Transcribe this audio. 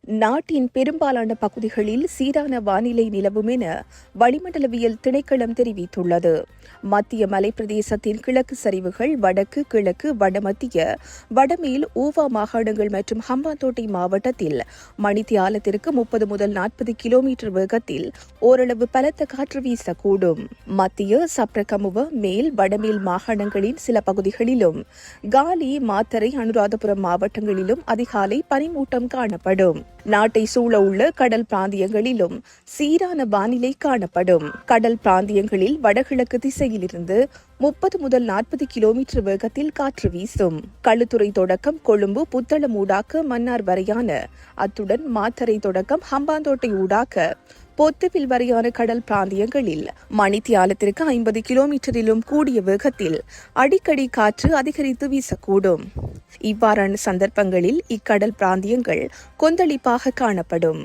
நாட்டின் பெரும்பாலான பகுதிகளில் சீரான வானிலை நிலவும் என வளிமண்டலவியல் திணைக்களம் தெரிவித்துள்ளது. மத்திய மலைப்பிரதேசத்தின் கிழக்கு சரிவுகள், வடக்கு, கிழக்கு, வடமத்திய, வடமேல், ஊவா மாகாணங்கள் மற்றும் ஹம்பாந்தோட்டை மாவட்டத்தில் மணித்தியாலத்திற்கு 30 முதல் 40 கிலோமீட்டர் வேகத்தில் ஓரளவு பலத்த காற்று வீசக்கூடும். மத்திய, சப்ரகமுவ, மேல், வடமேல் மாகாணங்களின் சில பகுதிகளிலும், காலி, மாத்தறை, அனுராதபுரம் மாவட்டங்களிலும் அதிகாலை பனிமூட்டம் காணப்படும். நாட்டை சூழ உள்ள கடல் பிராந்தியங்களிலும் சீரான வானிலை காணப்படும். கடல் பிராந்தியங்களில் வடகிழக்கு திசையிலிருந்து 30 முதல் 40 கிலோமீட்டர் வேகத்தில் காற்று வீசும். களுத்துறை தொடக்கம் கொழும்பு, புத்தளம் ஊடாக மன்னார் வரையான, அத்துடன் மாத்தறை தொடக்கம் ஹம்பாந்தோட்டை ஊடாக பொத்துவில் வரையான கடல் பிராந்தியங்களில் மணித்தியாலத்திற்கு 50 கிலோமீட்டரிலும் கூடிய வேகத்தில் அடிக்கடி காற்று அதிகரித்து வீசக்கூடும். இவ்வாறான சந்தர்ப்பங்களில் இக்கடல் பிராந்தியங்கள் கொந்தளிப்பாக காணப்படும்.